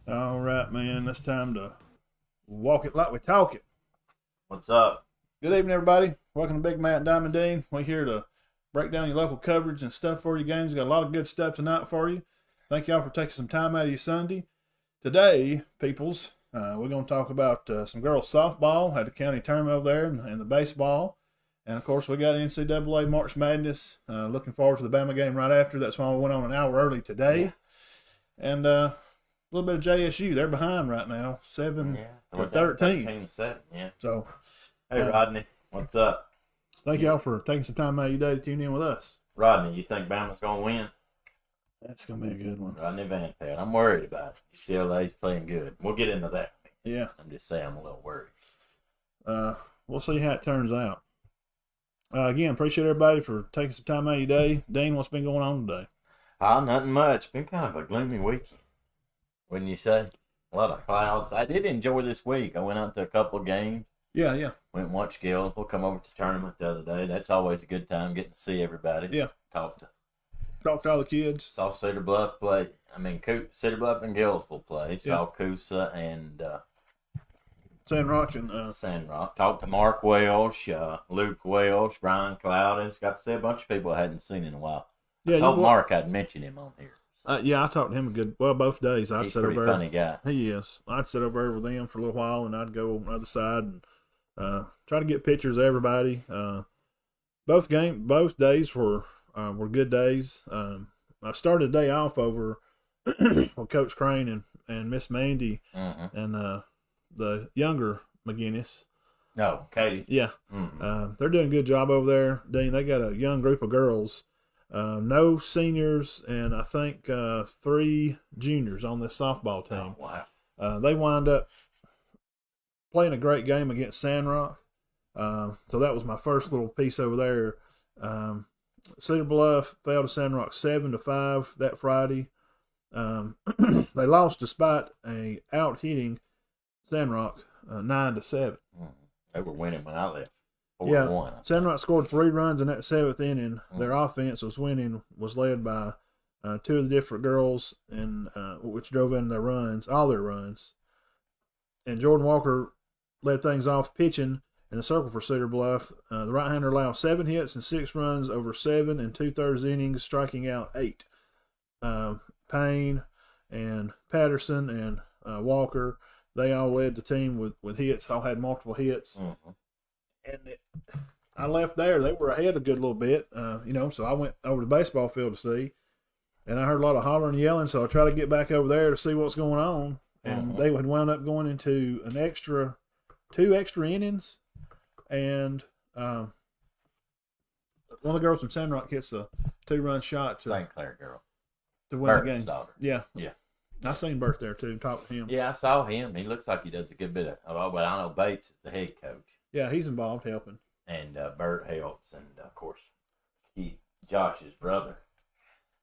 All right, man. It's time to walk it like we talk it. What's up? Good evening, everybody. Welcome to Big Matt and Diamond Dean. We're here to break down your local coverage and stuff for your games. Got a lot of good stuff tonight for you. Thank y'all for taking some time out of your Sunday. Today, peoples, we're going to talk about some girls softball. Had the county tournament over there and the baseball. And, of course, we got NCAA March Madness. Looking forward to the Bama game right after. That's why we went on an hour early today. And a little bit of JSU. They're behind right now, 7 to 13. 13-7, yeah. So, Hey, Rodney, what's up? thank y'all for taking some time out of your day to tune in with us. Rodney, you think Bama's going to win? That's going to be a good one. Rodney Van Pelt. I'm worried about it. UCLA's playing good. We'll get into that. Yeah. I'm just saying I'm a little worried. We'll see how it turns out. Again, appreciate everybody for taking some time out of your day. Dean, what's been going on today? Nothing much. Been kind of a gloomy weekend, wouldn't you say? A lot of clouds. I did enjoy this week. I went out to a couple of games. Yeah. Went and watched Gills. We'll come over to the tournament the other day. That's always a good time, getting to see everybody. Yeah. Talk to all the kids. Saw Cedar Bluff play. Cedar Bluff and Gillsville play. Saw Coosa and Sandrock and Sandrock. Talked to Mark Welsh, Luke Welsh, Brian Cloudis. Got to see a bunch of people I hadn't seen in a while. Yeah, I told Mark I'd mention him on here. Yeah, I talked to him both days. He's a pretty funny guy. He is. I'd sit over there with him for a little while, and I'd go on the other side and try to get pictures of everybody. Both days were good days. I started the day off over with Coach Crane and Miss Mandy and the younger McGinnis. No, Katie. Yeah. They're doing a good job over there, Dean. They got a young group of girls. No seniors and I think 3 juniors on this softball team. Oh, wow. They wind up playing a great game against Sandrock. So that was my first little piece over there. Cedar Bluff fell to Sandrock 7-5 that Friday. They lost despite a out hitting Sandrock 9-7. They were winning when I left. 4-1. Sandrock scored 3 runs in that 7th inning. Their offense was led by 2 of the different girls, and which drove in all their runs. And Jordan Walker led things off pitching in the circle for Cedar Bluff. The right-hander allowed 7 hits and 6 runs over 7 2/3 innings, striking out 8. Payne and Patterson and Walker, they all led the team with hits. All had multiple hits. And I left there. They were ahead a good little bit, so I went over to the baseball field to see. And I heard a lot of hollering and yelling, so I tried to get back over there to see what's going on. And they had wound up going into 2 extra innings. And one of the girls from Sandrock hits a 2-run shot to St. Clair girl. To win the game. Daughter. Yeah. Yeah. I seen Bert there, too, talking to him. Yeah, I saw him. He looks like he does a good bit of, but I know Bates is the head coach. Yeah, he's involved helping. And Bert helps, and of course, Josh's brother.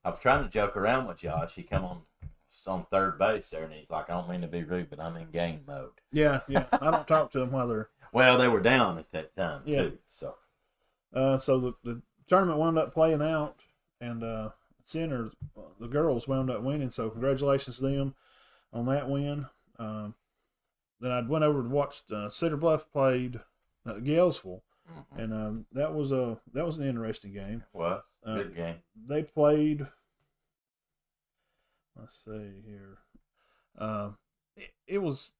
I was trying to joke around with Josh. He come on third base there, and he's like, I don't mean to be rude, but I'm in game mode. Yeah. I don't talk to them while they're... Well, they were down at that time, too. So the tournament wound up playing out, and the girls wound up winning, so congratulations to them on that win. Then I went over to watch Cedar Bluff played Galesville, and that was an interesting game. It was good game. They played. Let's see here. It was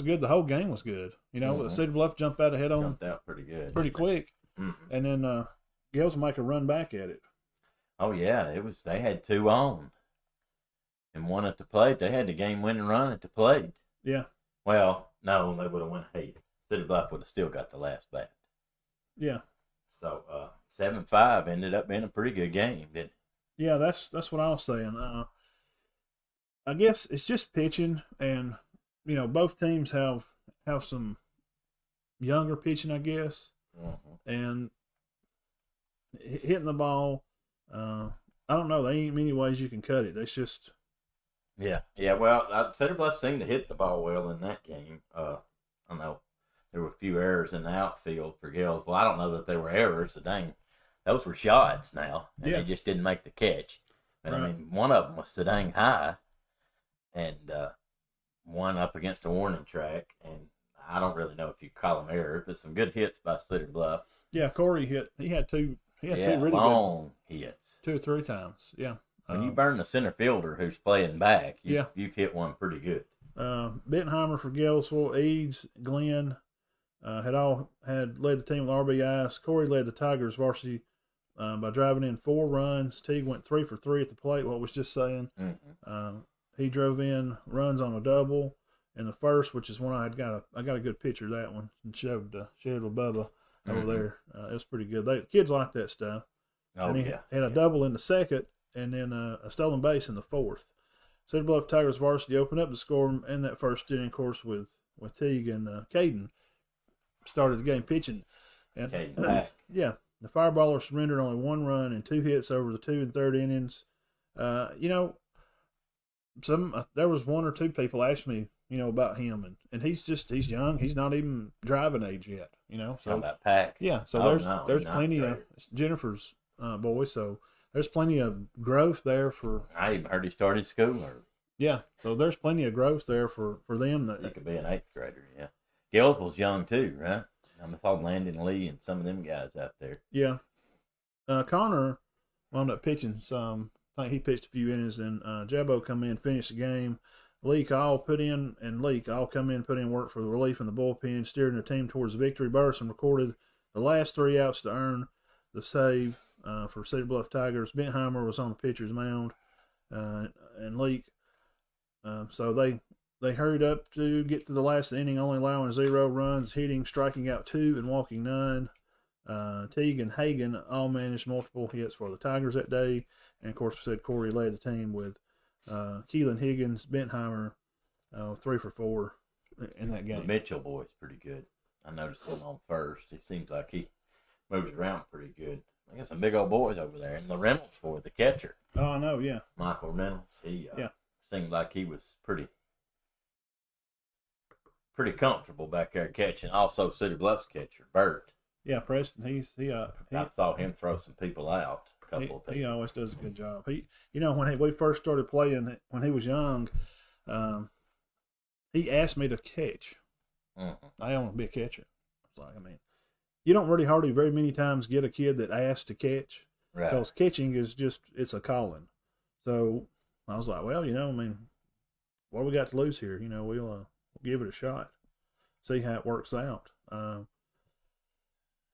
good. The whole game was good. Cedar Bluff jumped out ahead on them. Jumped out pretty good, pretty quick, and then Gales will make a run back at it. Oh yeah, it was. They had 2 on, and 1 at the plate. They had the game-winning run at the plate. Yeah. Well, no, they would have went 8. Cedar Bluff would have still got the last bat. Yeah. So 7-5 ended up being a pretty good game, didn't it? Yeah, that's what I was saying. I guess it's just pitching, and both teams have some younger pitching, I guess, and hitting the ball. I don't know. There ain't many ways you can cut it. It's just Yeah. Well, Cedar Bluff seemed to hit the ball well in that game. I know there were a few errors in the outfield for Gales. Well, I don't know that they were errors. Those were shots now, and they just didn't make the catch. And right. I mean, one of them was so dang high and one up against a warning track, and I don't really know if you call them errors, but some good hits by Cedar Bluff. Yeah, Corey hit. He had two. He had two really long hits, 2 or 3 times. Yeah. When you burn the center fielder who's playing back, you've hit one pretty good. Bentheimer for Galesville, Eads, Glenn had led the team with RBIs. Corey led the Tigers varsity by driving in 4 runs. Teague went 3 for 3 at the plate. What I was just saying. Mm-hmm. He drove in runs on a double in the first, which is one I got a good picture of that one and showed with Bubba over there. It was pretty good. Kids like that stuff. Oh, and he had a double in the second, and then a stolen base in the fourth. Cedar Bluff Tigers varsity opened up the score in that first inning, of course, with Teague and Caden started the game pitching. And yeah, the Fireballers surrendered only 1 run and 2 hits over the 2 and 3rd innings. There was 1 or 2 people asked me, about him, and he's young. He's not even driving age yet, So talking about Pack. Yeah, so there's plenty of Jennifer's boy, so there's plenty of growth there for. I even heard he started school early. Yeah, so there's plenty of growth there for them. That he could be an 8th grader. Yeah, Galesville's young too, right? I thought Landon Lee and some of them guys out there. Yeah, Connor wound up pitching some. I think he pitched a few innings, and Jabbo come in, finish the game. Leak all come in, put in work for the relief in the bullpen, steering the team towards the victory. Burleson recorded the last 3 outs to earn the save for Cedar Bluff Tigers. Bentheimer was on the pitcher's mound, and Leak. So they hurried up to get to the last inning, only allowing 0 runs, hitting, striking out 2, and walking none. Teague and Hagan all managed multiple hits for the Tigers that day. And, of course, we said Corey led the team with Keelan Higgins, Bentheimer, 3 for 4 in that game. The Mitchell boy's pretty good. I noticed him on first. It seems like he moves around pretty good. I got some big old boys over there. And the Reynolds boy, the catcher. Oh, I know, yeah. Michael Reynolds. He seemed like he was pretty comfortable back there catching. Also, Cedar Bluff's catcher, Bert. Yeah, Preston. I saw him throw some people out. A couple of people. He always does a good job. When we first started playing, when he was young, he asked me to catch. Mm-hmm. I want to be a catcher. It's like, you don't really hardly very many times get a kid that asks to catch. Right. Because catching is it's a calling. So I was like, well, what do we got to lose here? We'll give it a shot, see how it works out.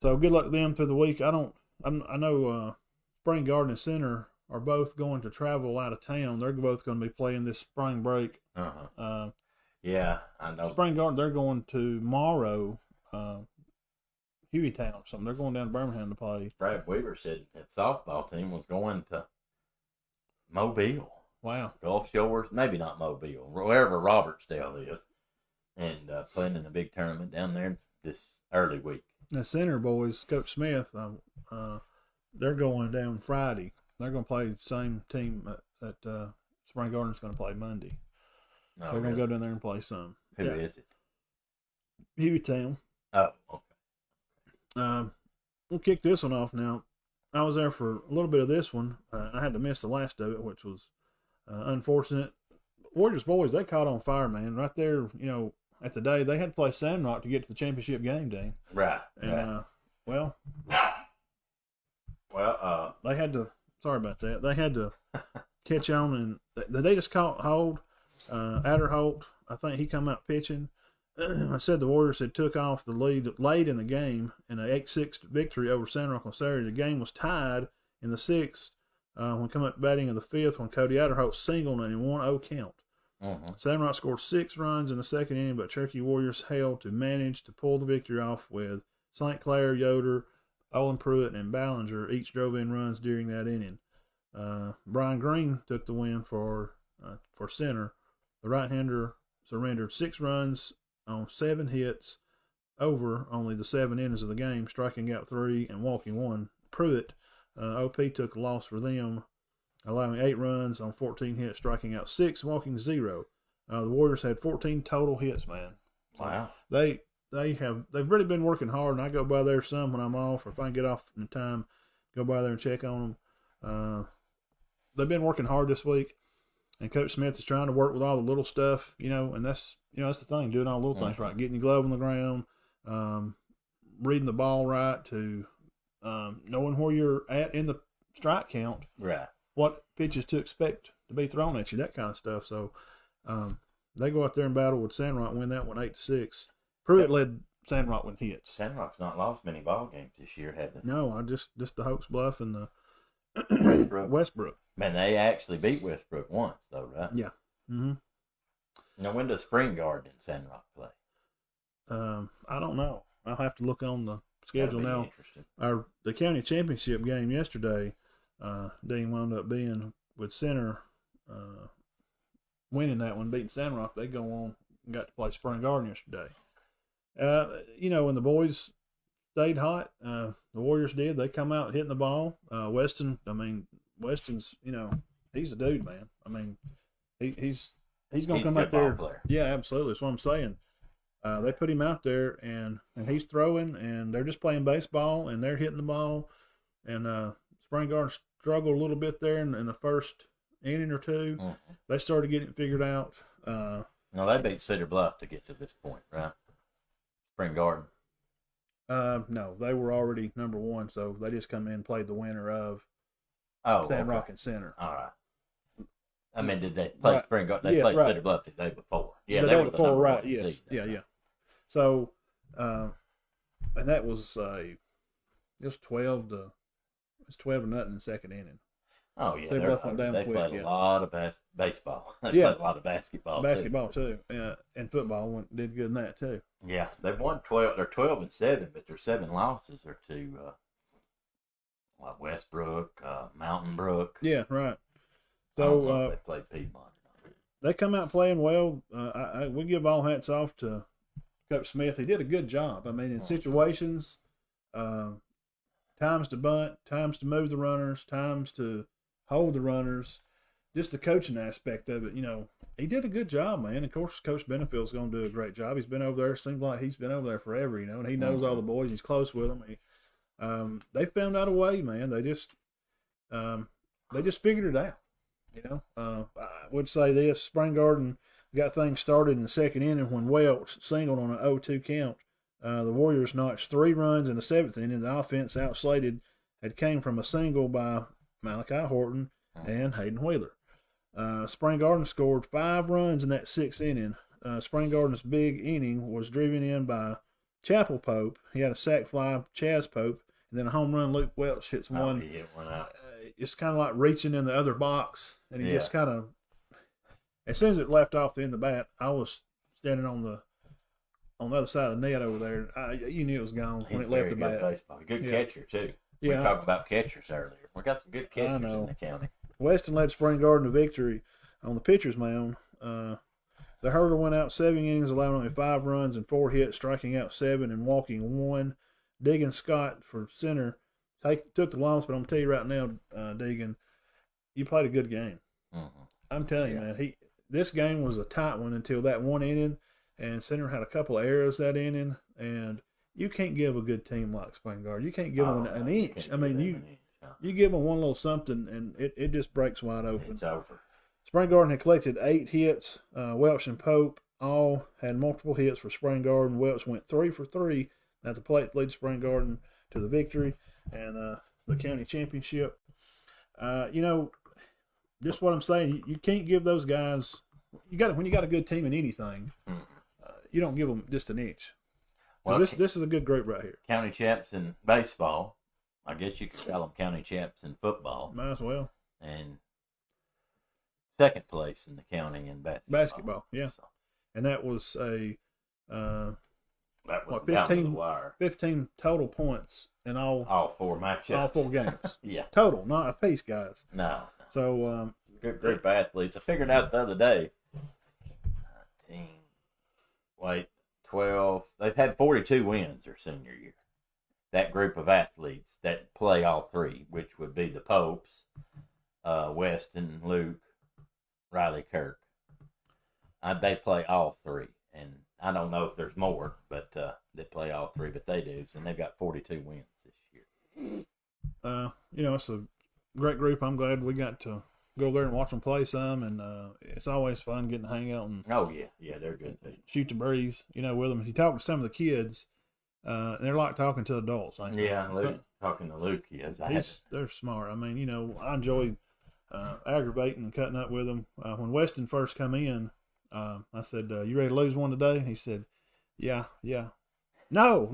So good luck to them through the week. I know Spring Garden Center are both going to travel out of town. They're both going to be playing this spring break. Yeah, I know. Spring Garden, they're going to Morrow, Hueytown or something. They're going down to Birmingham to play. Brad Weaver said his softball team was going to Mobile. Wow. Gulf Shores, maybe not Mobile, wherever Robertsdale is, and playing in a big tournament down there this early week. The Center boys, Coach Smith, they're going down Friday. They're going to play the same team that Spring Garden's going to play Monday. No, they're going to go down there and play some. Who is it? Hueytown. Oh, okay. We'll kick this one off now. I was there for a little bit of this one. I had to miss the last of it, which was unfortunate. Warriors boys, they caught on fire, man. Right there, at the day, they had to play Sandrock to get to the championship game, Dean. Right. And, well, they had to, sorry about that, they had to catch on, and they just caught hold. Adderholt, I think he come out pitching. I said the Warriors had took off the lead late in the game in an 8-6 victory over Sandrock on Saturday. The game was tied in the 6th when come up batting in the 5th when Cody Adderholt singled and in 1-0 count. Sandrock scored 6 runs in the second inning, but Cherokee Warriors held to manage to pull the victory off with St. Clair, Yoder, Olin Pruitt, and Ballinger each drove in runs during that inning. Brian Green took the win for center. The right-hander surrendered 6 runs on 7 hits over only the 7 innings of the game, striking out 3 and walking 1. Pruitt, OP took the loss for them, allowing 8 runs on 14 hits, striking out 6, walking 0. The Warriors had 14 total hits, man. Wow. They've really been working hard, and I go by there some when I'm off, or if I can get off in time, go by there and check on them. They've been working hard this week. And Coach Smith is trying to work with all the little stuff, and that's the thing, doing all the little things right, getting your glove on the ground, reading the ball right, to knowing where you're at in the strike count, right? What pitches to expect to be thrown at you, that kind of stuff. So they go out there and battle with Sandrock, win that one 8-6. Pruitt led Sandrock with hits. Sandrock's not lost many ball games this year, have they? No, just the Hopes Bluff and the Westbrook. Man, they actually beat Westbrook once, though, right? Yeah. Mm-hmm. Now, when does Spring Garden and Sandrock play? I don't know. I'll have to look on the schedule now. Interesting. The county championship game yesterday, Dean wound up being with Center, winning that one, beating Sandrock. They go on and got to play Spring Garden yesterday. When the boys stayed hot, the Warriors did. They come out hitting the ball. Weston's, he's a dude, man. I mean, he's going to come out there. Player. Yeah, absolutely. That's what I'm saying. They put him out there, and he's throwing, and they're just playing baseball, and they're hitting the ball. And Spring Garden struggled a little bit there in the first inning or two. Mm-hmm. They started getting it figured out. No, they beat Cedar Bluff to get to this point, right? Spring Garden. No, they were already number one, so they just come in and played the winner of Sandrock and Center. All right. I mean, did they play Spring Garden? They played Cedar Bluff the day before. Yeah, the they day were before, the number right? one Yes, seed. yeah. So, and that was it was 12 to nothing in the second inning. Oh yeah, Cedar Bluff went down they quick. Played a lot of baseball. They played a lot of basketball. Basketball too. And football did good in that too. Yeah, they've won 12. They're 12-7, but their 7 losses are to Westbrook, Mountain Brook. Yeah, right. So they played Piedmont. They come out playing well. We give all hats off to Coach Smith. He did a good job. I mean, in situations, times to bunt, times to move the runners, times to hold the runners, just the coaching aspect of it. He did a good job, man. Of course, Coach Benefield's going to do a great job. He's been over there. Seems like he's been over there forever, and he knows all the boys. He's close with them. They found out a way, man. They just figured it out. I would say this: Spring Garden got things started in the second inning when Welch singled on an 0-2 count. The Warriors notched 3 runs in the 7th inning. The offense outslated had came from a single by Malachi Horton and Hayden Wheeler. Spring Garden scored 5 runs in that 6th inning. Spring Garden's big inning was driven in by Chapel Pope. He had a sac fly, Chaz Pope, and then a home run. Luke Welch hits one. He hit one out. It's kind of like reaching in the other box, and he just kind of, as soon as it left off the end of the bat, I was standing on the other side of the net over there. You knew it was gone when it left the bat. Baseball. Good catcher too. We Yeah, talked about catchers earlier. We got some good catchers in the county. Weston led Spring Garden to victory on the pitcher's mound. The hurdle went out 7 innings, allowing only 5 runs and 4 hits, striking out 7 and walking 1. Deegan Scott for center took the loss, but I'm going to tell you right now, Deegan, you played a good game. Mm-hmm. I'm telling you, man. This game was a tight one until that one inning, and center had a couple of errors that inning, and you can't give a good team like Spring Garden. You can't give them an inch. I mean, you give them one little something, and it just breaks wide open. It's over. Spring Garden had collected 8 hits. Welch and Pope all had multiple hits for Spring Garden. Welch went 3 for 3 at the plate, lead Spring Garden to the victory and the county championship. Just what I'm saying, you can't give those guys. When you got a good team in anything, you don't give them just an inch. Well, this is a good group right here. County champs in baseball. I guess you could call them county champs in football. Might as well. And second place in the county in basketball. Yeah. So, and that was a that was down to the wire. 15 total points in all 4 matchups. All 4 games. Yeah. Total, not a piece, guys. No. So good group of athletes. I figured out the other day. 12. They've had 42 wins their senior year. That group of athletes that play all 3, which would be the Popes, Weston, Luke, Riley Kirk. They play all 3. And I don't know if there's more, but they play all 3, but they do. And they've got 42 wins this year. It's a great group. I'm glad we got to go over there and watch them play some, and it's always fun getting to hang out and Oh yeah, they're good. shoot the breeze, with them. If you talk to some of the kids, they're like talking to adults. Yeah, talking to Luke, yes, they're smart. I mean, I enjoy aggravating and cutting up with them. When Weston first come in, I said, "You ready to lose one today?" He said, "Yeah." No.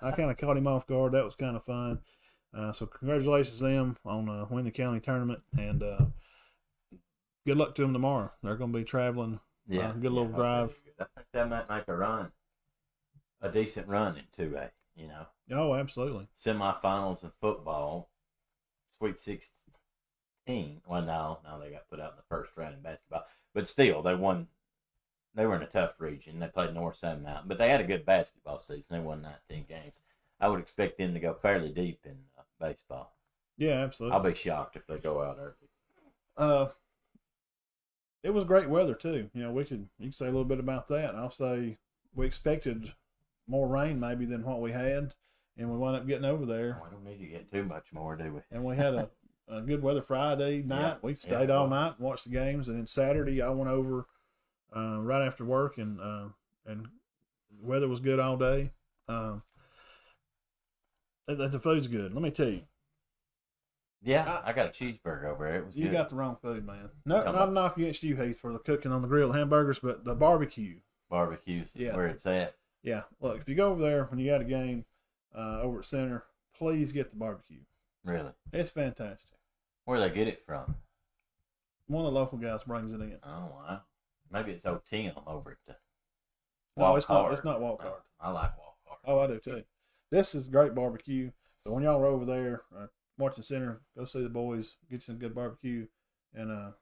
I kind of caught him off guard. That was kind of fun. So congratulations to them on winning the county tournament, and good luck to them tomorrow. They're going to be traveling. Yeah, good little drive. I think they might make a decent run in 2A. Oh, absolutely. Semifinals in football, Sweet 16. Well, no, they got put out in the first round in basketball, but still, they won. They were in a tough region. They played North Sand Mountain, but they had a good basketball season. They won 19 games. I would expect them to go fairly deep in baseball. Yeah, absolutely. I'll be shocked if they go out early. It was great weather too. You can say a little bit about that. I'll say we expected more rain maybe than what we had, and we wound up getting over there. We don't need to get too much more, do we? And we had a good weather Friday night. Yeah, we stayed all night and watched the games, and then Saturday I went over right after work, and the weather was good all day. The food's good. Let me tell you. Yeah, I got a cheeseburger over there. It was you good. got the wrong food, man. No, I'm not against you, Heath, for the cooking on the grill, hamburgers, but the barbecue. Barbecue's where it's at. Yeah, look, if you go over there when you got a game over at Center, please get the barbecue. Really? It's fantastic. Where do they get it from? One of the local guys brings it in. Oh, wow. Maybe it's old Tim over at the No, it's not. It's not Walk Hard. I like Walk Hard. Oh, I do too. This is great barbecue. So when y'all are over there watching Center, go see the boys, get you some good barbecue, and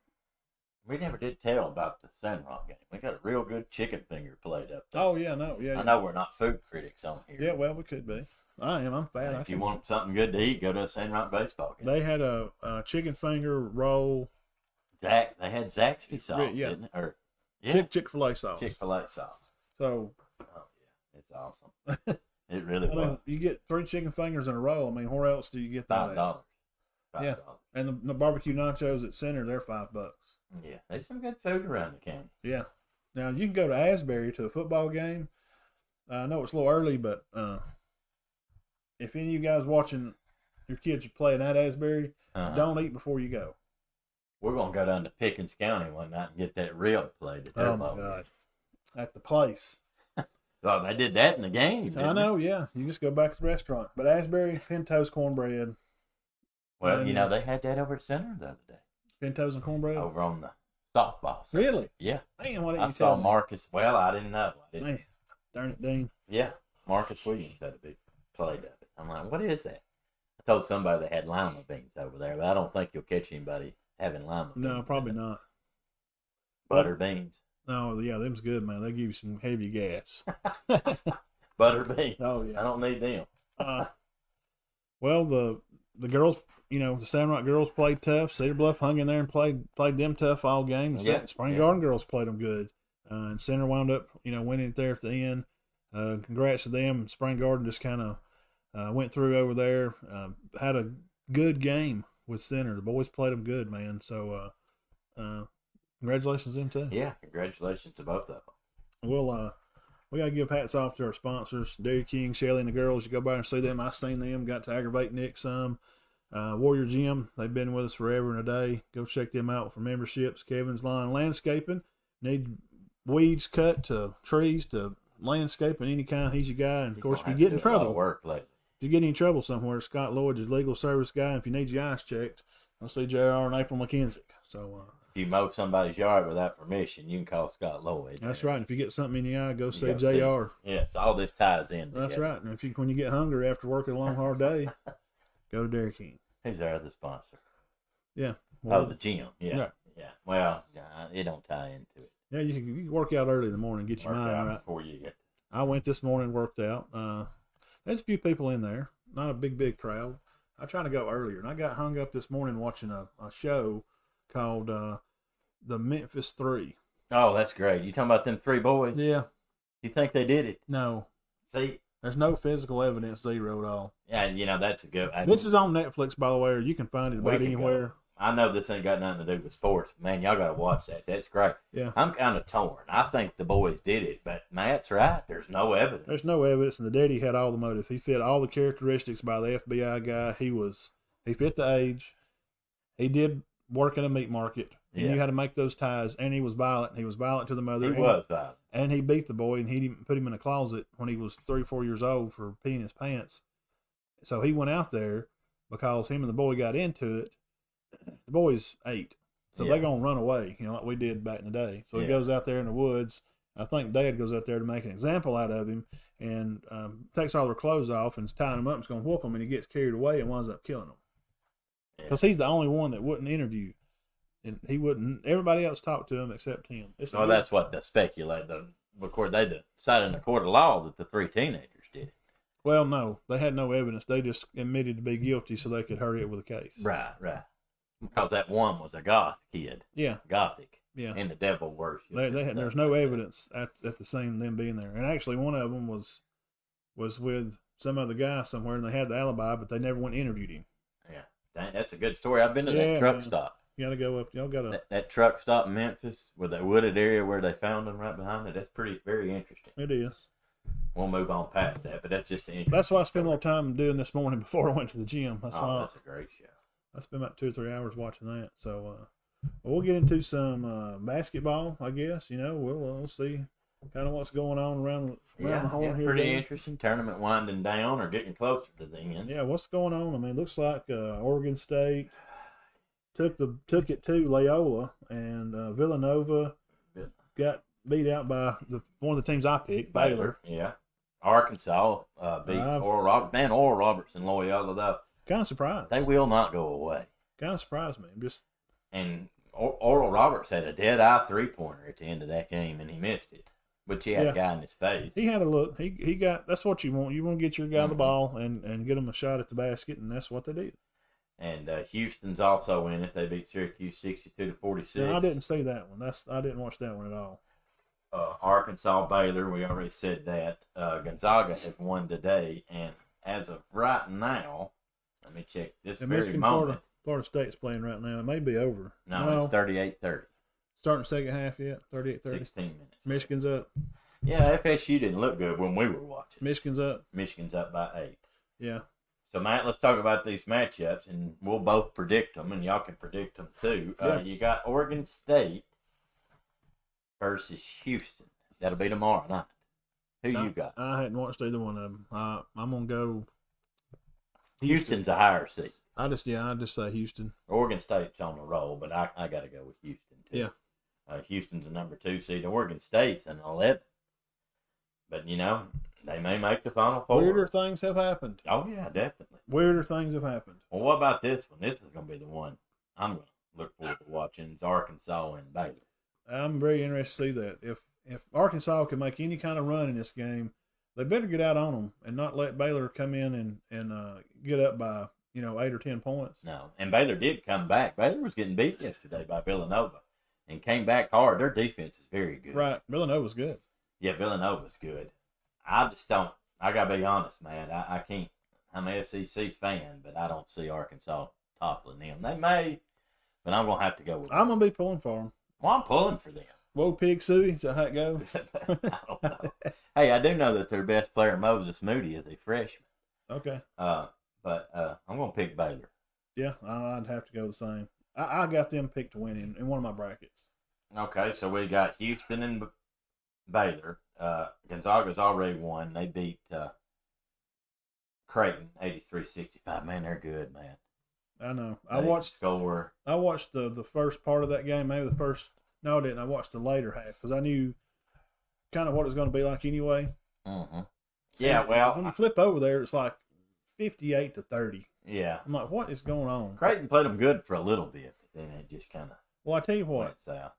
we never did tell about the Sandrock game. We got a real good chicken finger played up there. Oh yeah, no, yeah. I know we're not food critics on here. Yeah, well, we could be. I am. I'm fat. If you want something good to eat, go to a Sandrock baseball game. They had a chicken finger roll. They had Zaxby sauce, didn't they? Or Chick-fil-A sauce. Chick-fil-A sauce. So. Oh yeah, it's awesome. It really was. You get 3 chicken fingers in a row. I mean, where else do you get that? $5. Yeah, and the barbecue nachos at Center, they're $5. Yeah, there's some good food around the county. Yeah. Now you can go to Asbury to a football game. I know it's a little early, but if any of you guys watching your kids are playing at Asbury, don't eat before you go. We're gonna go down to Pickens County one night and get that rib played at their Oh my God! At the place. Oh, they did that in the game. I know. Yeah, you just go back to the restaurant. But Asbury pinto's cornbread. Well, they had that over at Center the other day. Pintos and cornbread over on the softball side. Really? Yeah. Man, what did I you saw tell me? Marcus. Well, I didn't know. Man, darn it, Dean. Yeah, Marcus Williams had a big plate of it. I'm like, what is that? I told somebody they had lima beans over there, but I don't think you'll catch anybody having lima beans. No, probably not. Butter beans. Oh, yeah, them's good, man. They give you some heavy gas. Butter beans. Oh, yeah. I don't need them. Well, the girls, the Sandrock girls played tough. Cedar Bluff hung in there and played them tough all games. Yeah. Spring Garden girls played them good. And Center wound up, winning it there at the end. Congrats to them. Spring Garden just kind of went through over there. Had a good game with Center. The boys played them good, man. So, congratulations to them, too. Yeah, congratulations to both of them. Well, we got to give hats off to our sponsors, Dairy King, Shelly, and the girls. You go by and see them. I seen them. Got to aggravate Nick some. Warrior Gym, they've been with us forever and a day. Go check them out for memberships. Kevin's Lawn Landscaping. Need weeds cut to trees to landscaping, any kind. He's your guy. And, of course, if you get in trouble, if you get in trouble somewhere, Scott Lloyd is legal service guy. And if you need your eyes checked, I'll see JR and April McKenzie. So, if you mow somebody's yard without permission, you can call Scott Lloyd. That's right. If you get something in the eye, go see JR. Yes, all this ties in together. That's right. And when you get hungry after working a long, hard day, go to Dairy King. Who's our other sponsor? Yeah. Well, the gym. Yeah. Right. Yeah. Well, it don't tie into it. Yeah, you can work out early in the morning, get your mind right. Before you get. I went this morning, worked out. There's a few people in there, not a big crowd. I try to go earlier, and I got hung up this morning watching a show called the Memphis 3. Oh, that's great. You talking about them 3 boys? Yeah. You think they did it? No. See? There's no physical evidence, zero at all. Yeah, that's a good. This is on Netflix, by the way, or you can find it about anywhere. I know this ain't got nothing to do with sports. Man, y'all got to watch that. That's great. Yeah. I'm kind of torn. I think the boys did it, but Matt's right. There's no evidence. There's no evidence, and the daddy had all the motive. He fit all the characteristics by the FBI guy. He fit the age. He did work in a meat market. He knew how to make those ties, and he was violent. He was violent to the mother. He was violent. And he beat the boy, and he put him in a closet when he was 3 or 4 years old for peeing his pants. So he went out there because him and the boy got into it. The boy's 8, so they're going to run away, like we did back in the day. So he goes out there in the woods. I think Dad goes out there to make an example out of him and takes all their clothes off and is tying them up and is going to whoop them, and he gets carried away and winds up killing them. Because he's the only one that wouldn't interview. And he wouldn't. Everybody else talked to him except him. Well, that's what they speculate. They decided in the court of law that the 3 teenagers did it. Well, no, they had no evidence. They just admitted to be guilty so they could hurry up with the case. Right. Because that one was a goth kid. Yeah. Gothic. Yeah. And the devil worship. There's no evidence at the scene of them being there. And actually, one of them was with some other guy somewhere, and they had the alibi, but they never went and interviewed him. Yeah. Dang, that's a good story. I've been to that truck stop. You got to go up. Y'all got to. That truck stop in Memphis with that wooded area where they found them right behind it. That's very interesting. It is. We'll move on past that, but that's just an interesting. That's what I spent a little time doing this morning before I went to the gym. That's a great show. I spent about 2 or 3 hours watching that. So we'll get into some basketball, I guess. We'll see kind of what's going on around the horn here. Pretty interesting. Tournament winding down or getting closer to the end. Yeah, what's going on? I mean, it looks like Oregon State took it to Loyola, and Villanova got beat out by one of the teams I picked, Baylor. Yeah. Arkansas beat Oral Roberts. Man, Oral Roberts and Loyola, though. Kind of surprised. They will not go away. Kind of surprised me. And Oral Roberts had a dead-eye three-pointer at the end of that game, and he missed it. But he had a guy in his face. He had a look. He got. That's what you want. You want to get your guy the ball and get him a shot at the basket, and that's what they did. And Houston's also in it. They beat Syracuse 62-46. No, I didn't see that one. I didn't watch that one at all. Arkansas, Baylor, we already said that. Gonzaga has won today, and as of right now, let me check this very moment. Florida State's playing right now. It may be over. No, it's 38-30. Starting second half yet? 38-30. 16 minutes. Michigan's up. Yeah, FSU didn't look good when we were watching. Michigan's up. Michigan's up by 8. Yeah. So, Matt, let's talk about these matchups, and we'll both predict them, and y'all can predict them too. Yeah. You got Oregon State versus Houston. That'll be tomorrow night. Who you got? I hadn't watched either one of them. I'm going to go Houston's a higher seed. I just say Houston. Oregon State's on the roll, but I got to go with Houston too. Yeah. Houston's a number 2 seed. Oregon State's an 11. But, they may make the Final Four. Weirder things have happened. Oh, yeah, definitely. Weirder things have happened. Well, what about this one? This is going to be the one I'm going to look forward to watching. It's Arkansas and Baylor. I'm very interested to see that. If Arkansas can make any kind of run in this game, they better get out on them and not let Baylor come in and get up by 8 or 10 points. No, and Baylor did come back. Baylor was getting beat yesterday by Villanova and came back hard. Their defense is very good. Right, Villanova's good. Yeah, Villanova's good. I just don't. I gotta be honest, man. I can't. I'm an SEC fan, but I don't see Arkansas toppling them. They may, but I'm gonna have to go with them. I'm gonna be pulling for them. Well, I'm pulling for them. Whoa, Pig Suey, is that how it goes? I don't know. Hey, I do know that their best player, Moses Moody, is a freshman. Okay. But I'm going to pick Baylor. Yeah, I'd have to go the same. I got them picked to win in one of my brackets. Okay, so we got Houston and Baylor. Gonzaga's already won. They beat Creighton 83-65. Man, they're good, man. I know. I watched the first part of that game, maybe the first. No, I didn't. I watched the later half because I knew kind of what it was going to be like anyway. Mm-hmm. Yeah, well, when you flip over there, it's like 58-30. Yeah, I'm like, what is going on? Creighton played them good for a little bit, but then it just kind of. Well, I tell you what. Went south.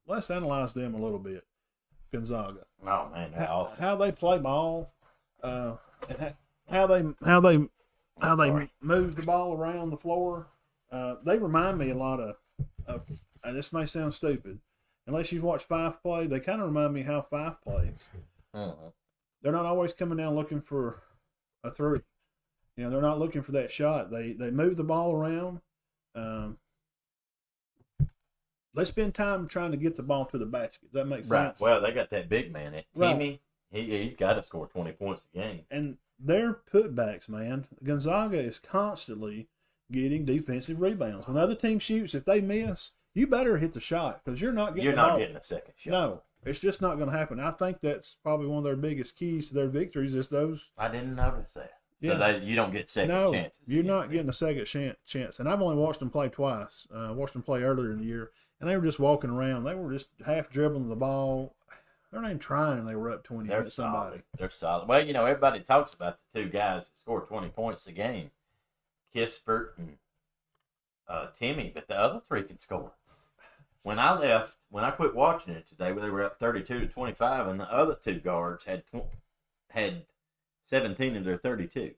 Let's analyze them a little bit. Gonzaga. Oh man, they're awesome. How they play ball, and how they move the ball around the floor. They remind me a lot of. And this may sound stupid, unless you've watched Fife play. They kind of remind me how Fife plays. Uh-huh. They're not always coming down looking for a three. They're not looking for that shot. They move the ball around. they spend time trying to get the ball to the basket. Does that make Right. sense? Well, they got that big man at Right. Timmy. He's got to score 20 points a game. And their putbacks, man. Gonzaga is constantly getting defensive rebounds. When the other team shoots, if they miss, you better hit the shot because you're not getting You're the not ball. getting a second shot. No, it's just not going to happen. I think that's probably one of their biggest keys to their victories is those. I didn't notice that. So Yeah. you don't get second No, chances. you're not getting a second chance. And I've only watched them play twice. Watched them play earlier in the year, and they were just walking around. They were just half dribbling the ball. They're not even trying, and they were up 20 They're against somebody. solid. They're solid. Well, everybody talks about the two guys that scored 20 points a game, Kispert and Timmy, but the other three can score. When I quit watching it today, they were up 32-25, and the other two guards had 17 of their 32.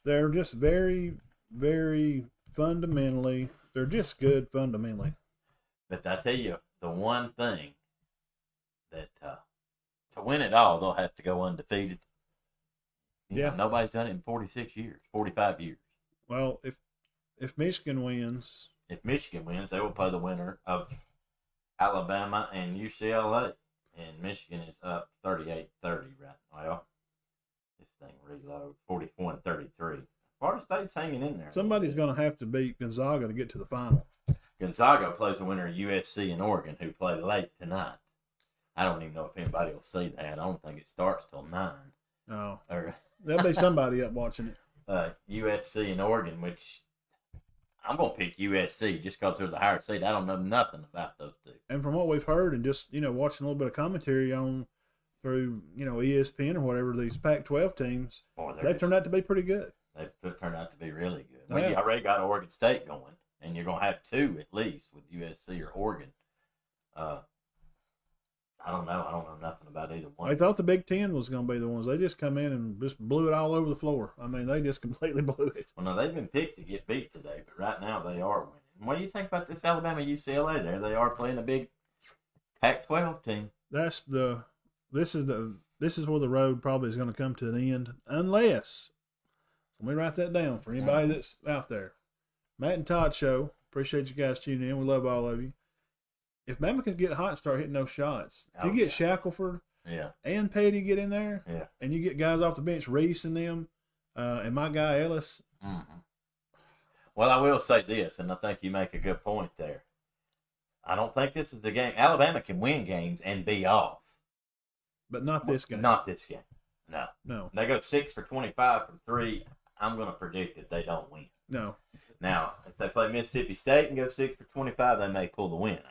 They're just very, very fundamentally, they're just good fundamentally. But I tell you, the one thing that to win it all, they'll have to go undefeated. You know, nobody's done it in 46 years, 45 years. Well, if Michigan wins, they will play the winner of Alabama and UCLA. And Michigan is up 38-30 right now. Well, this thing reload 41-33. Florida State's hanging in there. somebody's going to have to beat Gonzaga to get to the final. Gonzaga plays the winner of USC and Oregon, who play late tonight. I don't even know if anybody will see that. I don't think it starts till 9. No, Or there'll be somebody up watching it. USC and Oregon, which I'm going to pick USC just because they're the higher seed. I don't know nothing about those two. And from what we've heard and just, watching a little bit of commentary on through, ESPN or whatever, these Pac-12 teams, they've turned out to be pretty good. They've turned out to be really good. Yeah. Well, you already got Oregon State going, and you're going to have two at least with USC or Oregon. I don't know. I don't know nothing about either one. I thought the Big Ten was going to be the ones. They just come in and just blew it all over the floor. I mean, they just completely blew it. Well, no, they've been picked to get beat today, but right now they are winning. What do you think about this Alabama UCLA there? They are playing a big Pac-12 team. This is where the road probably is going to come to an end, unless. So let me write that down for anybody that's out there. Matt and Todd Show. Appreciate you guys tuning in. We love all of you. If Bama can get hot and start hitting those shots, if you get Shackelford and Petty get in there, and you get guys off the bench, Reese and them, and my guy Ellis. Mm-hmm. Well, I will say this, and I think you make a good point there. I don't think this is the game. Alabama can win games and be off. But not this game. Not this game. No. No. They go 6 for 25 from 3. I'm going to predict that they don't win. No. Now, if they play Mississippi State and go 6 for 25, they may pull the win out.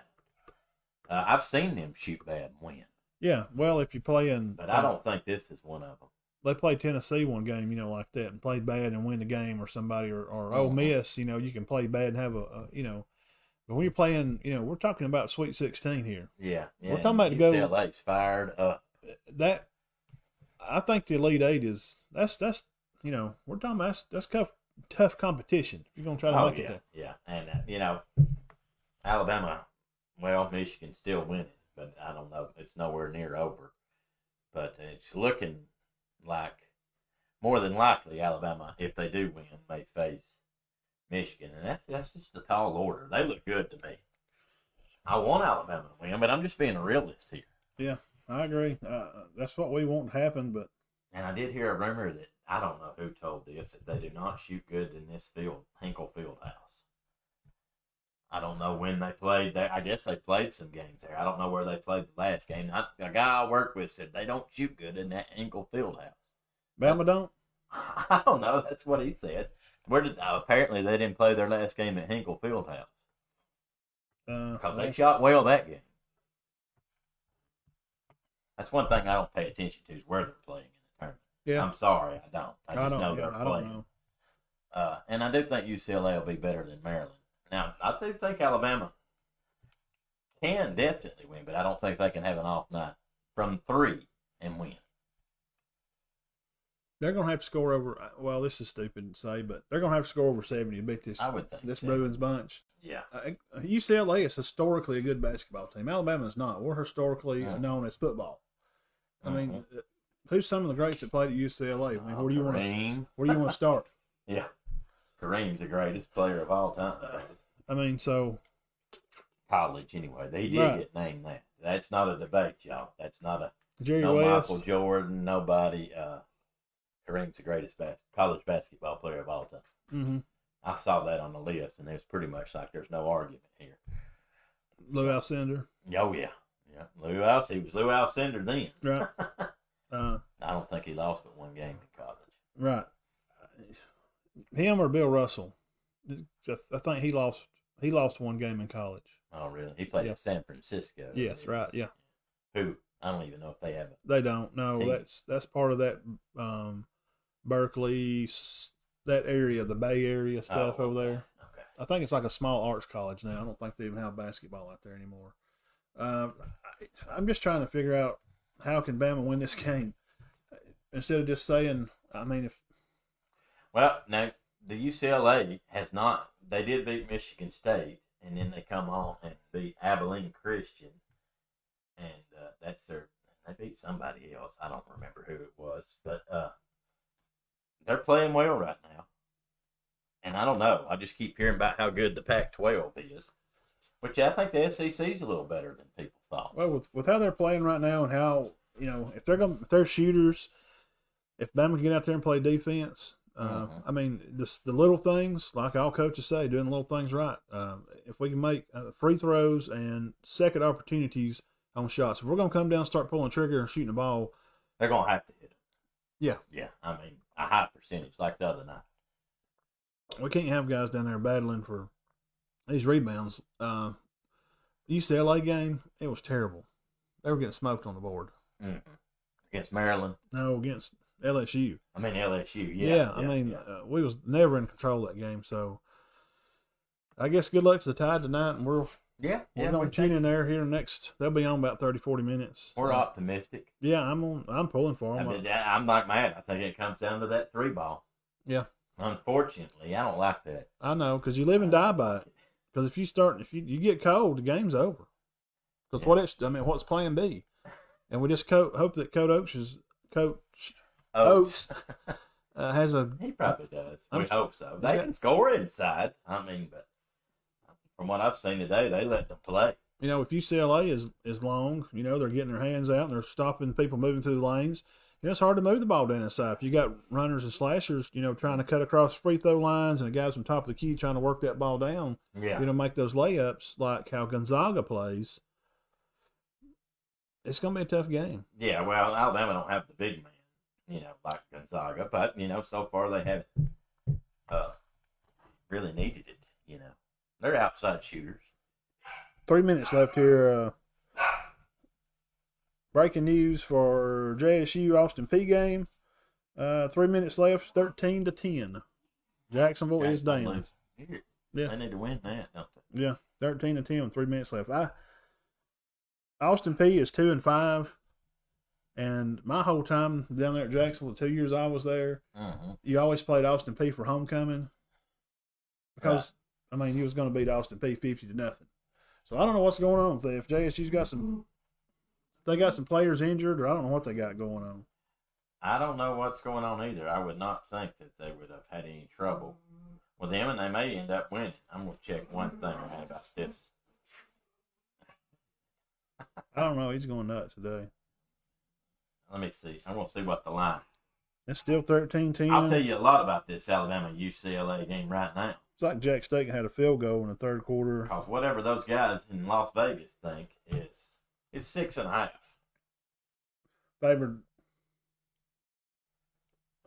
I've seen them shoot bad and win. Yeah, well, if you play in... But I don't think this is one of them. They played Tennessee one game, like that, and played bad and win the game or somebody, or Ole Miss, you can play bad and have but when you're playing, we're talking about Sweet 16 here. Yeah. We're talking about to go... UCLA's fired up. That, I think the Elite Eight is, that's we're talking about, that's tough competition. If you're going to try to make it there. Yeah, and, Alabama... Well, Michigan's still winning, but I don't know. It's nowhere near over. But it's looking like, more than likely, Alabama, if they do win, may face Michigan. And that's just a tall order. They look good to me. I want Alabama to win, but I'm just being a realist here. Yeah, I agree. That's what we want to happen, but... And I did hear a rumor that, I don't know who told this, that they do not shoot good in this field, Hinkle Fieldhouse. I don't know when they played there. I guess they played some games there. I don't know where they played the last game. A guy I work with said they don't shoot good in that Hinkle Fieldhouse. Bama don't? I don't know. That's what he said. Apparently they didn't play their last game at Hinkle Fieldhouse. Because they shot well that game. That's one thing I don't pay attention to is where they're playing in the tournament. Yeah. I'm sorry, I don't. I just know they're playing. And I do think UCLA will be better than Maryland. Now, I do think Alabama can definitely win, but I don't think they can have an off night from 3 and win. They're going to have to score over, well, this is stupid to say, but they're going to have to score over 70 to beat this, I would think this Bruins bunch. Yeah. UCLA is historically a good basketball team. Alabama is not. We're historically known as football. I mean, who's some of the greats that played at UCLA? I mean, where do you want to start? Yeah. Kareem's the greatest player of all time. I mean, so college anyway. They did Right. get named that. That's not a debate, y'all. That's not a Jerry no West. Michael Jordan, nobody. Kareem's the greatest college basketball player of all time. Mm-hmm. I saw that on the list, and it's pretty much like there's no argument here. Lou Alcindor. Oh, yeah. Yeah. Lou Alcindor. He was Lou Alcindor then. Right. I don't think he lost but one game in college. Right. Him or Bill Russell. I think he lost one game in college. Oh, really? He played in San Francisco. Yes, right, yeah. Who? I don't even know if they have it. They don't. No, team. that's part of that Berkeley, that area, the Bay Area stuff over there. Okay. I think it's like a small arts college now. I don't think they even have basketball out there anymore. I'm just trying to figure out how can Bama win this game instead of just saying, Well, now, the UCLA has not. They did beat Michigan State, and then they come on and beat Abilene Christian, and they beat somebody else. I don't remember who it was, but they're playing well right now. And I don't know. I just keep hearing about how good the Pac-12 is, which I think the SEC is a little better than people thought. Well, with how they're playing right now and how if they're shooters, if Bama can get out there and play defense. The little things, like all coaches say, doing the little things right. If we can make free throws and second opportunities on shots, if we're going to come down and start pulling trigger and shooting the ball, they're going to have to hit it. Yeah. Yeah, a high percentage like the other night. We can't have guys down there battling for these rebounds. UCLA game, it was terrible. They were getting smoked on the board. Mm-hmm. Against Maryland? No, against LSU. LSU, yeah. We was never in control of that game, so I guess good luck to the Tide tonight, and we're going to tune in there here next. They'll be on about 30, 40 minutes. We're optimistic. Yeah, I'm pulling for them. I'm not mad. I think it comes down to that 3-ball. Yeah. Unfortunately, I don't like that. I know, because you live and die by it. Because if you get cold, the game's over. Because what's plan B? And we just hope that Coach Oates has a. He probably does. We hope so. They can score inside. But from what I've seen today, they let them play. If UCLA is long, they're getting their hands out and they're stopping people moving through the lanes. It's hard to move the ball down inside. If you got runners and slashers, trying to cut across free throw lines and the guys on top of the key trying to work that ball down, make those layups like how Gonzaga plays. It's going to be a tough game. Yeah, well, Alabama don't have the big man, like Gonzaga. But, so far they haven't really needed it, They're outside shooters. 3 minutes left here. Breaking news for JSU Austin Peay game. 3 minutes left, 13-10. Jacksonville is down. Yeah. They need to win that, don't they? Yeah, 13-10 with 3 minutes left. Austin Peay is 2-5, and my whole time down there at Jacksonville, the 2 years I was there, you always played Austin Peay for homecoming because you was going to beat Austin Peay 50-0. So I don't know what's going on if JSU's got they got some players injured, or I don't know what they got going on. I don't know what's going on either. I would not think that they would have had any trouble with them, and they may end up winning. I'm going to check one thing about this. I don't know. He's going nuts today. Let me see. I'm going to see what the line. It's still 13-10. I'll tell you a lot about this Alabama-UCLA game right now. It's like Jack State had a field goal in the third quarter. Because whatever those guys in Las Vegas think it's 6.5. Favored.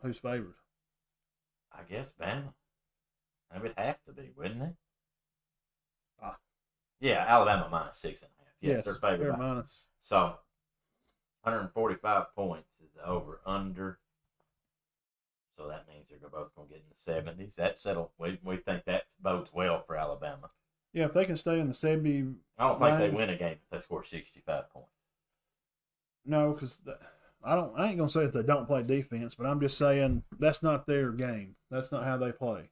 Who's favored? I guess Bama. They would have to be, wouldn't they? Yeah, Alabama minus 6.5. Yes, they're favored. They're minus. So, 145 points is the over-under. So that means they're both going to get in the 70s. That's settled. We think that bodes well for Alabama. Yeah, if they can stay in the 70. I don't think they win a game if they score 65 points. No, because I ain't gonna say that they don't play defense, but I'm just saying that's not their game. That's not how they play.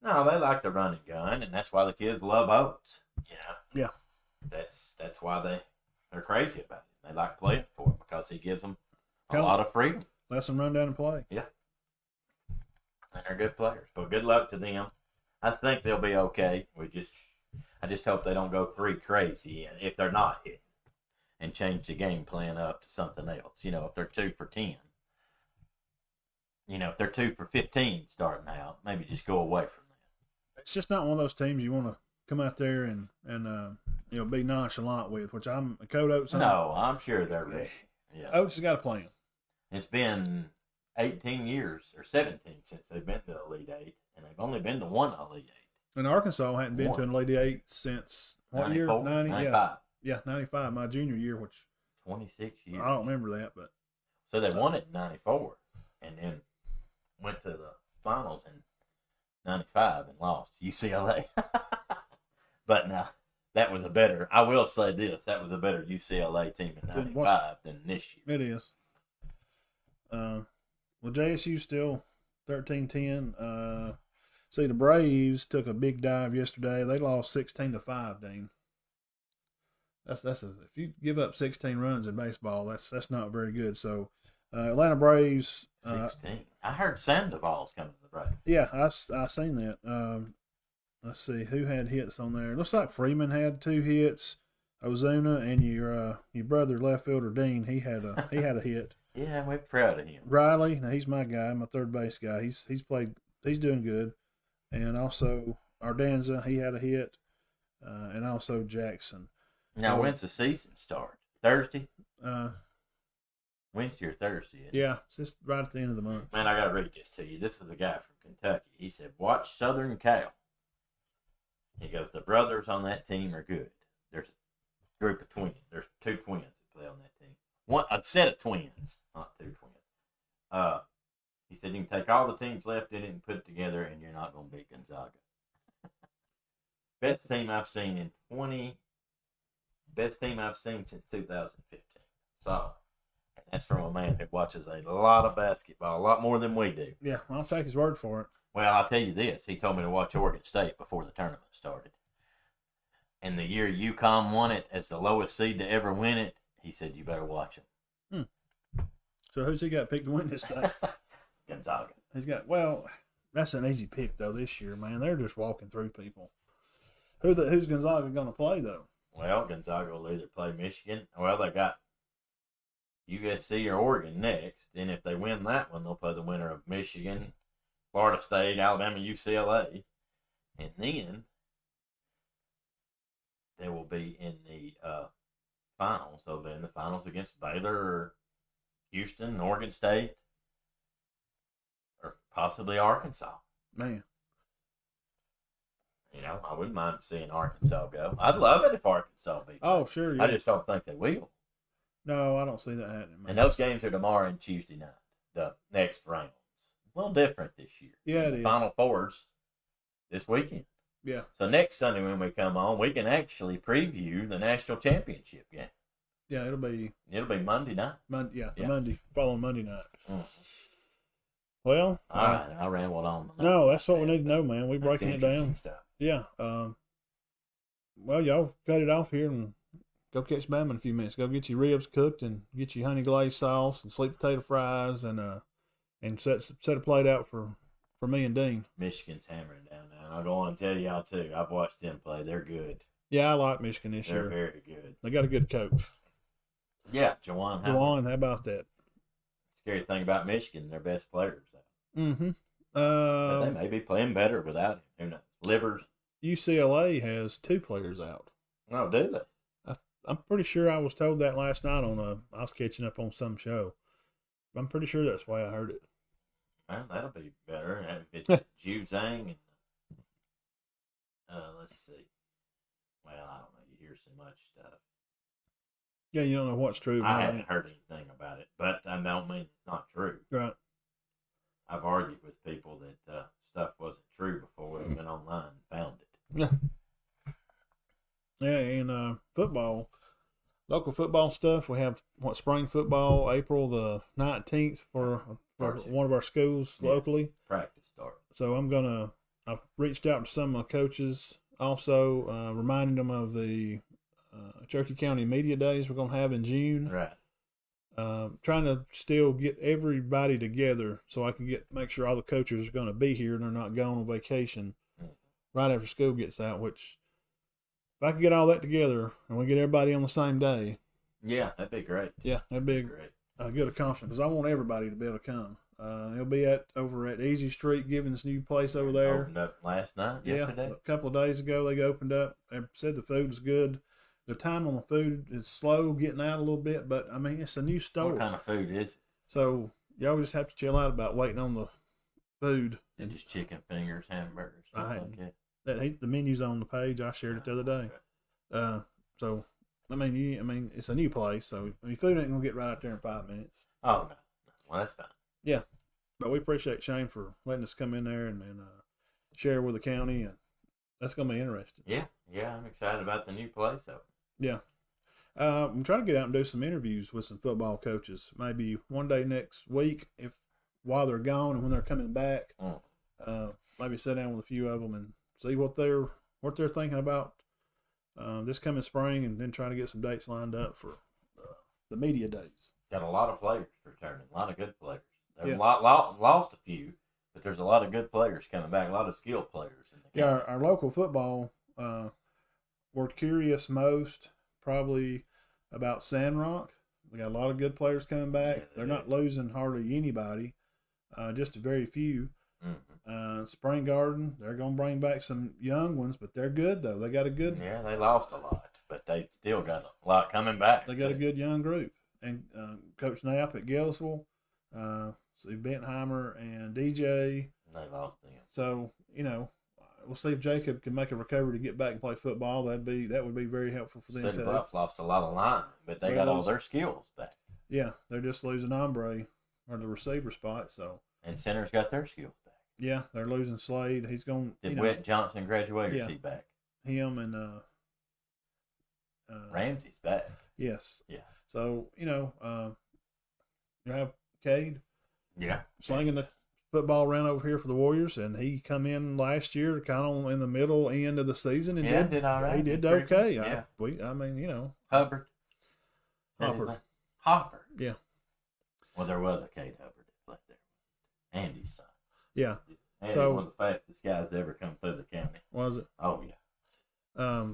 No, they like to run and gun, and that's why the kids love Oates. Yeah. That's why they're crazy about it. They like playing for him because he gives them a lot of freedom. Let them run down and play. Yeah. And they're good players. But good luck to them. I think they'll be okay. I just hope they don't go 3 crazy if they're not hitting and change the game plan up to something else. If they're 2 for 10. If they're 2 for 15 starting out, maybe just go away from that. It's just not one of those teams you want to come out there and be nonchalant with, which I'm a Coach Oates. No, I'm sure they're ready. Yeah. Oates has got a plan. It's been 18 years or 17 since they've been to the Elite Eight, and they've only been to one Elite Eight. And Arkansas hadn't been to an Elite Eight since what 94, year? 90? 95. Yeah, 95, my junior year, which 26 years. I don't remember that, but so they won it in 94, and then went to the finals in 95 and lost to UCLA. But no, that was I will say this, that was a better UCLA team in 95 than this year. It is. Well, JSU still 13-10. See, the Braves took a big dive yesterday. They lost 16-5, Dean. If you give up 16 runs in baseball, that's not very good. So, Atlanta Braves. 16. I heard Sandoval's coming to the Braves. Yeah, I seen that. Let's see who had hits on there. Looks like Freeman had 2 hits. Ozuna and your brother left fielder Dean, he had a hit. Yeah, we're proud of him. Riley, now he's my guy, my third base guy. He's doing good, and also Ardanza, he had a hit, and also Jackson. Now, when's the season start? Thursday? Uh, Wednesday or Thursday? Yeah, it's just right at the end of the month. Man, I got to read this to you. This is a guy from Kentucky. He said, watch Southern Cal. He goes, the brothers on that team are good. There's a group of twins. There's 2 twins that play on that team. A set of twins, not 2 twins. He said, you can take all the teams left in it and put it together, and you're not going to beat Gonzaga. Best team I've seen since 2015. So, that's from a man who watches a lot of basketball, a lot more than we do. Yeah, I'll take his word for it. Well, I'll tell you this. He told me to watch Oregon State before the tournament started. And the year UConn won it as the lowest seed to ever win it, he said, you better watch them. So who's he got picked to win this day? Gonzaga. That's an easy pick, though, this year, man. They're just walking through people. Who's Gonzaga going to play, though? Well, Gonzaga will either play Michigan. Well, they got USC or Oregon next. Then if they win that one, they'll play the winner of Michigan, Florida State, Alabama, UCLA. And then they will be in the finals. They'll be in the finals against Baylor or Houston, Oregon State, or possibly Arkansas. Man. I wouldn't mind seeing Arkansas go. I'd love it if Arkansas beat them. Oh, sure. Yeah. I just don't think they will. No, I don't see that happening, man. And those games are tomorrow and Tuesday night, the next rounds. A little different this year. Yeah, it the is. Final Fours this weekend. Yeah. So next Sunday when we come on, we can actually preview the national championship game. Yeah, it'll be Monday night. Following Monday night. Mm-hmm. Well, all right, I rambled on. No, that's what we need to know, man. We're breaking it down. Stuff. Yeah. Well, y'all cut it off here and go catch Bama in a few minutes. Go get your ribs cooked and get your honey glazed sauce and sweet potato fries and set a plate out for me and Dean. Michigan's hammering down now. And I'll go on and tell y'all too. I've watched them play. They're good. Yeah, I like Michigan this year. They're very good. They got a good coach. Yeah, Jawan. How about that? Scary thing about Michigan, their best players. Mm-hmm. But they may be playing better without him. Who knows? Livers. UCLA has 2 players out. Oh, do they? I'm pretty sure I was told that last night I was catching up on some show. I'm pretty sure that's why I heard it. Well, that'll be better. If it's Ju Zhang and let's see. Well, I don't know. You hear so much stuff. Yeah, you don't know what's true. I haven't heard anything about it, but I don't mean it's not true. Right. I've argued with people that stuff wasn't true before we went online and found it. Yeah. Yeah, and football, local football stuff. We have spring football, April the 19th for one of our schools locally. Practice start. So I've reached out to some of my coaches, also reminding them of the Cherokee County Media Days we're going to have in June. Right. Trying to still get everybody together so I can make sure all the coaches are going to be here and they're not going on vacation right after school gets out, which if I could get all that together and we get everybody on the same day, Yeah, that'd be great. yeah, that'd be Great. a good accomplishment because I want everybody to be able to come. He'll be over at Easy Street, Given's new place over there. Opened up last night, Yeah, yesterday. a couple of days ago they opened up. They said the food was good. The time on the food is slow, getting out a little bit, but I mean it's a new store. What kind of food is it? So y'all just have to chill out about waiting on the food. And just chicken fingers, hamburgers, stuff like that. The menu's on the page. I shared it the other day. Okay. So I mean, it's a new place, so food ain't gonna get right out there in 5 minutes. Oh no, well that's fine. Yeah, but we appreciate Shane for letting us come in there and share with the county, and that's gonna be interesting. Yeah, I'm excited about the new place. So yeah, I'm trying to get out and do some interviews with some football coaches. Maybe one day next week, while they're gone and when they're coming back, maybe sit down with a few of them and see what they're thinking about this coming spring, and then try to get some dates lined up for the media days. got a lot of players returning, a lot of good players. There's a lot lost a few, but there's a lot of good players coming back, a lot of skilled players. In the county. Our local football, we're curious most probably about Sandrock. We got a lot of good players coming back. Yeah, they're not losing hardly anybody, just a very few. Mm-hmm. Spring Garden, they're going to bring back some young ones, but they're good though. They got a good. Yeah, they lost a lot, but they still got a lot coming back. They got a good young group, and Coach Knapp at Gillsville, Steve Bentheimer and DJ. They lost them. So we'll see if Jacob can make a recovery to get back and play football. That would be very helpful for them. City Bluff lost a lot of linemen, but they got all their skills back. Yeah, they're just losing Ombre or the receiver spot. So and center's got their skills back. Yeah, they're losing Slade. He's going. Did Whit Johnson graduate? Or is he back? Him and Ramsey's back. Yes. Yeah. So you have Cade. Yeah. Slinging the football around over here for the Warriors, and he come in last year kind of in the middle end of the season and did all right. He did okay. Yeah. I mean, Hubbard. Hopper. Yeah. Well, there was a Cade Hubbard that played there. Andy's son. Yeah. Andy, one of the fastest guys to ever come through the county. Was it? Oh yeah.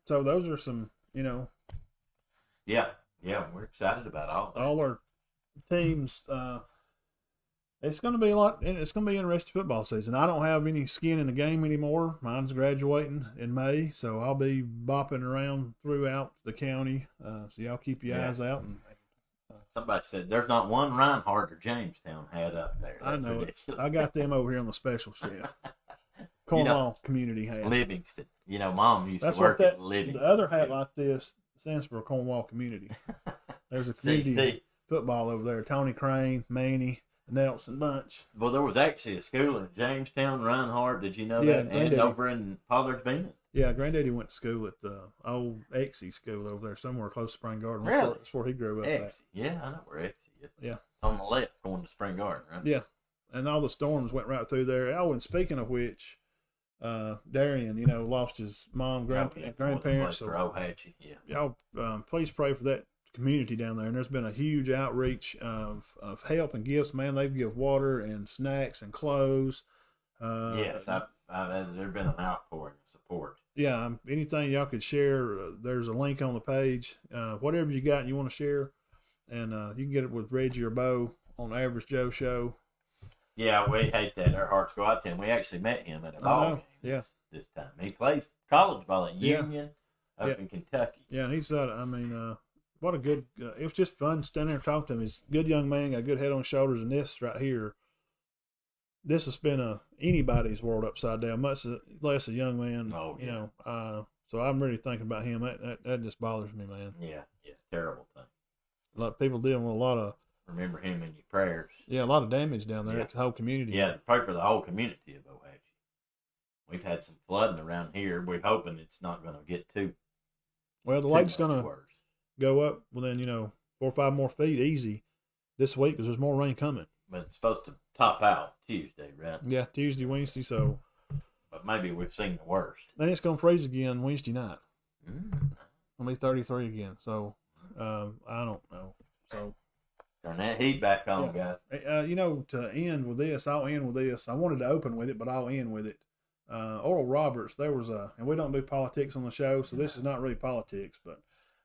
So those are some, Yeah, we're excited about all our teams. It's going to be a lot. It's going to be an interesting football season. I don't have any skin in the game anymore. Mine's graduating in May, so I'll be bopping around throughout the county. So y'all keep your eyes out. And somebody said there's not one Reinhardt or Jamestown had up there. That's I know ridiculous. It. I got them over here on the special shift. Cornwall Community hat. Livingston. Mom used to work at Livingston. The other hat like this stands for Cornwall Community. There's a community football over there. Tony Crane, Manny, Nelson Bunch. Well, there was actually a school in Jamestown, Reinhardt. Did you know that? And over in Pollard's Bend. Yeah, Granddaddy went to school at the old Exie school over there, somewhere close to Spring Garden. Really? That's where he grew up at. Yeah, I know where Exie is. Yeah. It's on the left going to Spring Garden, right? Yeah. And all the storms went right through there. Oh, and speaking of which, Darian, lost his mom, grandparents. So Ohatchee, y'all, please pray for that community down there. And there's been a huge outreach of help and gifts. Man, they give water and snacks and clothes. Yes, there's been an outpouring of support. Yeah, anything y'all could share, there's a link on the page. Whatever you got and you want to share, and you can get it with Reggie or Bo on Average Joe Show. Yeah, we hate that. Our hearts go out to him. We actually met him at a ball game this time. He plays college ball at Union up in Kentucky. Yeah, and he's, what a good, it was just fun standing there and talking to him. He's a good young man, got a good head on his shoulders, and this right here, this has been anybody's world upside down, much less a young man. Oh, yeah. So I'm really thinking about him. That just bothers me, man. Yeah, terrible thing. A lot of people dealing with a lot of. Remember him in your prayers. Yeah, a lot of damage down there. The whole community. Yeah, pray for the whole community of Ohatchee. We've had some flooding around here. We're hoping it's not going to get too. Well, the lake's going to go up within 4 or 5 more feet easy this week because there's more rain coming. But it's supposed to top out Tuesday, right? Yeah, Tuesday, Wednesday. So. But maybe we've seen the worst. Then it's going to freeze again Wednesday night. It'll be 33 again. So I don't know. So. Turn that heat back on, guys. To end with this, I'll end with this. I wanted to open with it, but I'll end with it. Oral Roberts, there was and we don't do politics on the show, so this is not really politics, but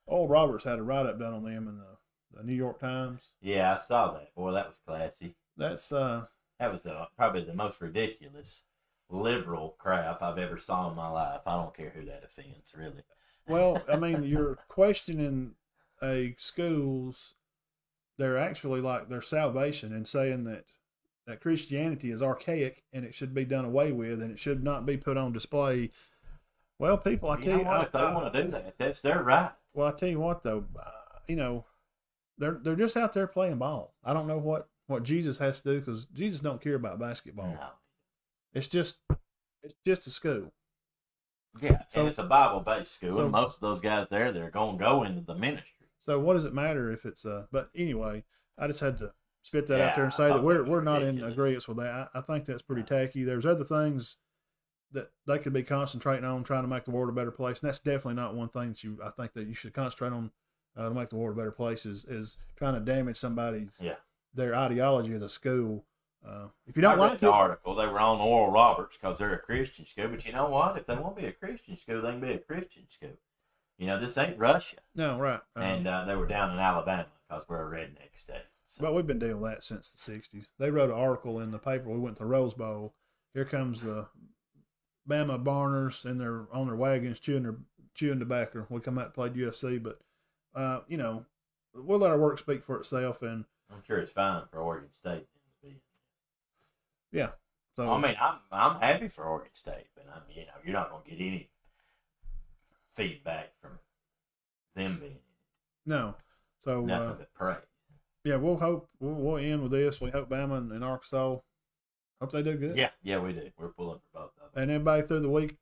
Oral Roberts had a write-up done on them in the New York Times. Yeah, I saw that. Boy, that was classy. That's that was probably the most ridiculous liberal crap I've ever saw in my life. I don't care who that offends, really. Well, I mean, you're questioning a school's their salvation and saying that Christianity is archaic and it should be done away with and it should not be put on display. Well, people, I tell you, if they want to do that, that's their right. Well, I tell you what, though, they're just out there playing ball. I don't know what Jesus has to do because Jesus don't care about basketball. No. It's just a school. Yeah, and it's a Bible-based school, and most of those guys there, they're going to go into the ministry. So what does it matter if it's but anyway, I just had to spit that out there and say that we're not in agreement with that. I think that's pretty tacky. There's other things that they could be concentrating on, trying to make the world a better place, and that's definitely not one thing that I think that you should concentrate on to make the world a better place is trying to damage somebody's their ideology as a school. If you don't like the article, they were on Oral Roberts because they're a Christian school. But you know what? If they want to be a Christian school, they can be a Christian school. This ain't Russia. No, right. And they were down in Alabama because we're a redneck state. So. But we've been dealing with that since the 60s. They wrote an article in the paper. We went to the Rose Bowl. Here comes the Bama Barners and they're on their wagons chewing tobacco. We come out and played USC, but we'll let our work speak for itself. And I'm sure it's fine for Oregon State. Yeah. So I mean, I'm happy for Oregon State, but you're not going to get any feedback from them being no. So nothing but praise. Yeah, we'll end with this. We hope Bama and Arkansas hope they do good. Yeah, we do. We're pulling for both of them. And everybody through the week,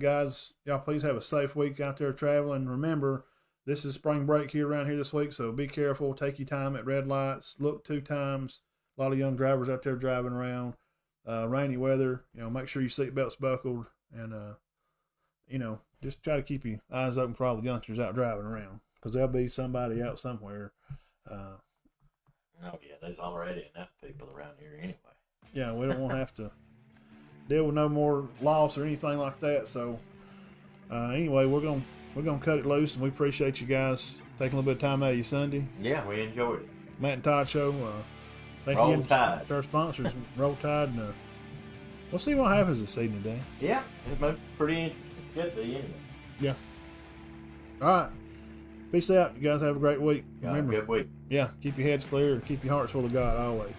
guys, y'all please have a safe week out there traveling. Remember, this is spring break here around here this week, so be careful. Take your time at red lights. Look 2 times. A lot of young drivers out there driving around. Rainy weather, make sure your seatbelt's buckled and, just try to keep your eyes open for all the youngsters out driving around because there'll be somebody out somewhere. There's already enough people around here anyway. Yeah, we don't want to have to deal with no more loss or anything like that. So, anyway, we're gonna cut it loose, and we appreciate you guys taking a little bit of time out of your Sunday. Yeah, we enjoyed it. Matt and Todd Show. Thank Roll you Tide. To our sponsors, Roll Tide. And, we'll see what happens this evening, Dan. Yeah, it might be pretty interesting. Could be anyway. Yeah. All right. Peace out. You guys have a great week. Remember, good week. Yeah, keep your heads clear and keep your hearts full of God always.